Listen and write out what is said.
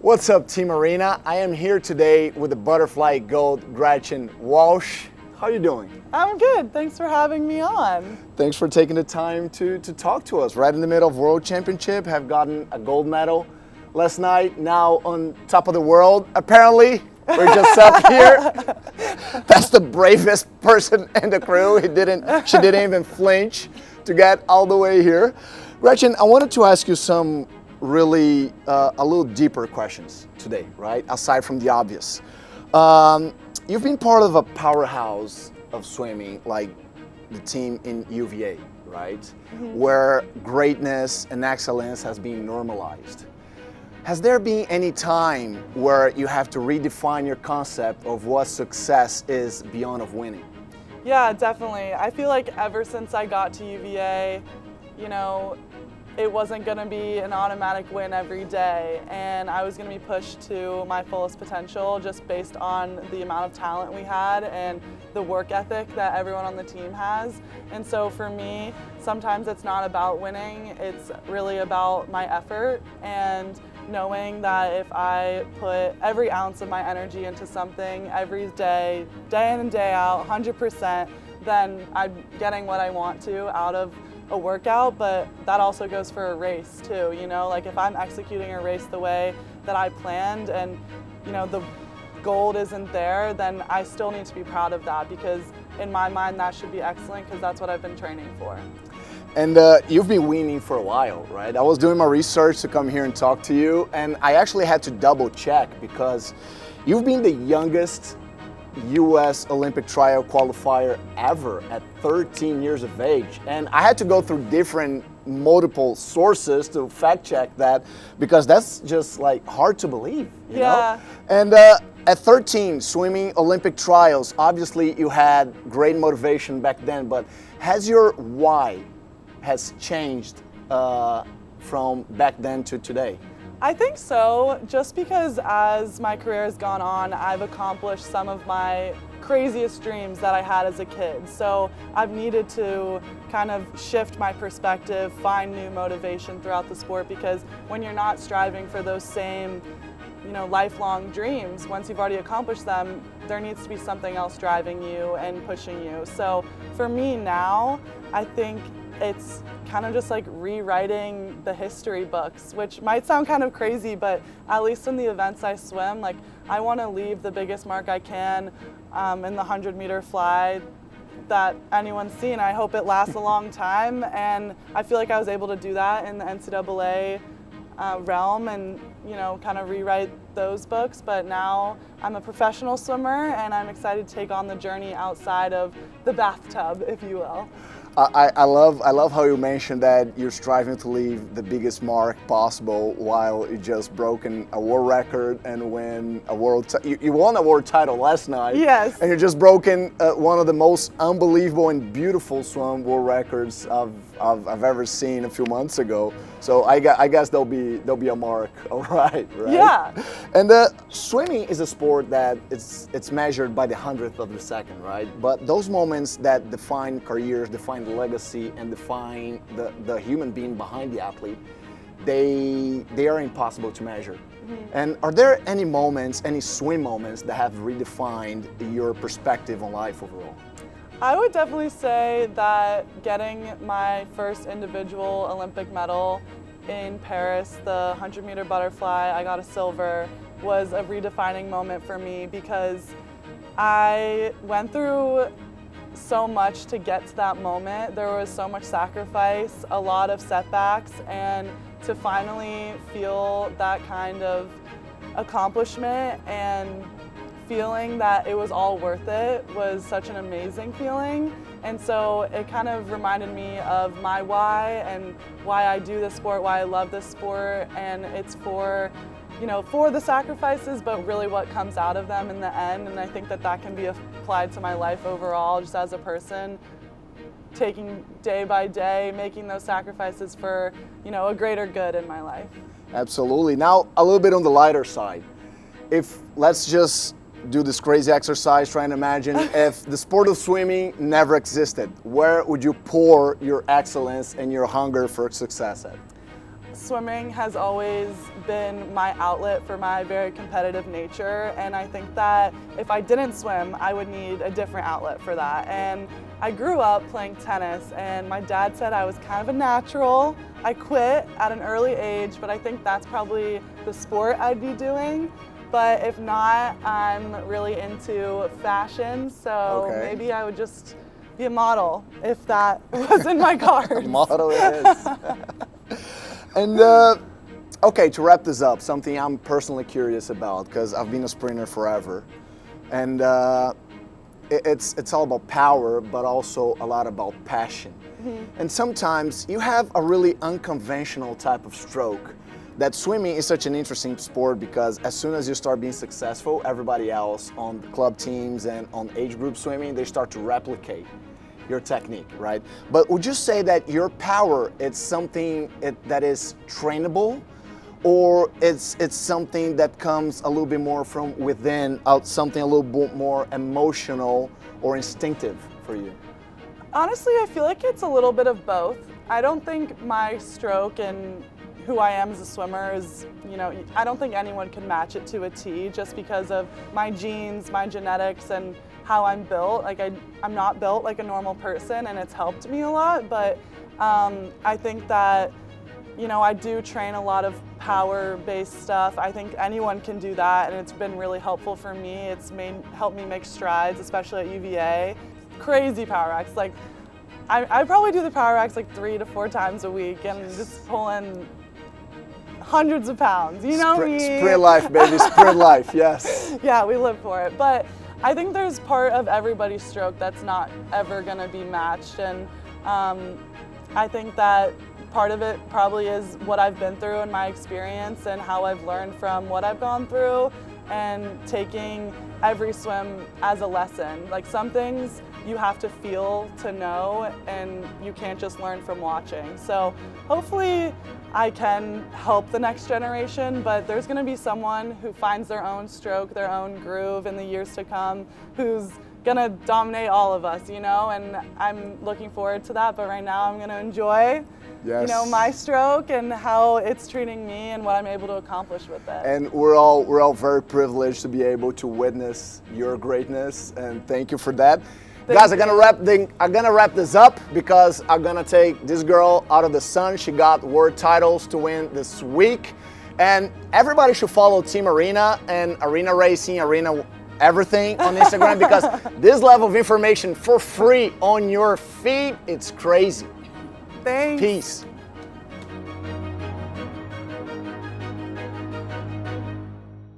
What's up, Team Arena? I am here today with the butterfly goat, Gretchen Walsh. How are you doing? I'm good. Thanks for having me on. Thanks for taking the time to talk to us. Right in the middle of World Championship, have gotten a gold medal last night, now on top of the world, apparently. We're just up here. That's the bravest person in the crew. She didn't even flinch to get all the way here. Gretchen, I wanted to ask you some really a little deeper questions today, right? Aside from the obvious. You've been part of a powerhouse of swimming, like the team in UVA, right? Mm-hmm. Where greatness and excellence has been normalized. Has there been any time where you have to redefine your concept of what success is beyond of winning? Yeah, definitely. I feel like ever since I got to UVA, it wasn't going to be an automatic win every day, and I was going to be pushed to my fullest potential just based on the amount of talent we had and the work ethic that everyone on the team has. And so for me, sometimes it's not about winning, it's really about my effort and knowing that if I put every ounce of my energy into something every day, day in and day out, 100%, then I'm getting what I want to out of a workout. But that also goes for a race too, like if I'm executing a race the way that I planned and the gold isn't there, then I still need to be proud of that, because in my mind that should be excellent, because that's what I've been training for. And you've been winning for a while, right? I was doing my research to come here and talk to you, and I actually had to double check because you've been the youngest U.S. Olympic trial qualifier ever at 13 years of age. And I had to go through multiple sources to fact check that, because that's just like hard to believe, you know? And at 13, swimming Olympic trials, obviously you had great motivation back then, but has your why has changed from back then to today? I think so, just because as my career has gone on, I've accomplished some of my craziest dreams that I had as a kid. So I've needed to kind of shift my perspective, find new motivation throughout the sport, because when you're not striving for those same lifelong dreams, once you've already accomplished them, there needs to be something else driving you and pushing you. So for me now, I think it's kind of just like rewriting the history books, which might sound kind of crazy, but at least in the events I swim, like I want to leave the biggest mark I can in the 100-meter fly that anyone's seen. I hope it lasts a long time, and I feel like I was able to do that in the NCAA realm and kind of rewrite those books. But now I'm a professional swimmer, and I'm excited to take on the journey outside of the bathtub, if you will. I love how you mentioned that you're striving to leave the biggest mark possible while you just broken a world record and win a you won a world title last night. Yes. And you just broken one of the most unbelievable and beautiful swim world records I've ever seen a few months ago. So I guess there'll be a mark, all right? Yeah. And swimming is a sport that it's measured by the 100th of the second, right? But those moments that define careers, define the legacy, and define the human being behind the athlete, they are impossible to measure. Mm-hmm. And are there any moments, any swim moments that have redefined your perspective on life overall? I would definitely say that getting my first individual Olympic medal in Paris, the 100-meter butterfly, I got a silver, was a redefining moment for me, because I went through so much to get to that moment. There was so much sacrifice, a lot of setbacks, and to finally feel that kind of accomplishment and feeling that it was all worth it was such an amazing feeling. And so it kind of reminded me of my why and why I do this sport, why I love this sport, and it's for the sacrifices, but really what comes out of them in the end. And I think that can be applied to my life overall, just as a person, taking day by day, making those sacrifices for, a greater good in my life. Absolutely. Now, a little bit on the lighter side. Let's just do this crazy exercise, trying to imagine if the sport of swimming never existed, where would you pour your excellence and your hunger for success at? swimming has always been my outlet for my very competitive nature, and I think that if I didn't swim, I would need a different outlet for that. And I grew up playing tennis, and my dad said I was kind of a natural. I quit at an early age, but I think that's probably the sport I'd be doing. But if not, I'm really into fashion, so maybe I would just be a model if that was in my cards. Model it is. And okay, to wrap this up, something I'm personally curious about, because I've been a sprinter forever, and it's all about power, but also a lot about passion. And sometimes you have a really unconventional type of stroke. That swimming is such an interesting sport because as soon as you start being successful, everybody else on the club teams and on age group swimming, they start to replicate your technique, right? But would you say that your power, it's something that is trainable, or it's something that comes a little bit more from within, something a little bit more emotional or instinctive for you? Honestly, I feel like it's a little bit of both. I don't think my stroke and who I am as a swimmer is, I don't think anyone can match it to a T just because of my genes, my genetics, and how I'm built. Like I'm not built like a normal person, and it's helped me a lot, but I think that, I do train a lot of power-based stuff. I think anyone can do that, and it's been really helpful for me. It's helped me make strides, especially at UVA. Crazy power racks. Like, I probably do the power racks like 3 to 4 times a week, and just pulling hundreds of pounds, me. Sprint life, baby, sprint life, yes. Yeah, we live for it. But I think there's part of everybody's stroke that's not ever gonna be matched, and I think that part of it probably is what I've been through and my experience and how I've learned from what I've gone through, and taking every swim as a lesson. Like, some things you have to feel to know, and you can't just learn from watching. So hopefully I can help the next generation, but there's gonna be someone who finds their own stroke, their own groove in the years to come, who's gonna dominate all of us, and I'm looking forward to that. But right now I'm gonna enjoy my stroke and how it's treating me and what I'm able to accomplish with it. And we're all very privileged to be able to witness your greatness, and thank you for that. Guys, I'm gonna wrap this up because I'm gonna take this girl out of the sun. She got world titles to win this week, and everybody should follow Team Arena and Arena Racing, Arena everything on Instagram because this level of information for free on your feed, it's crazy. Thanks. Peace.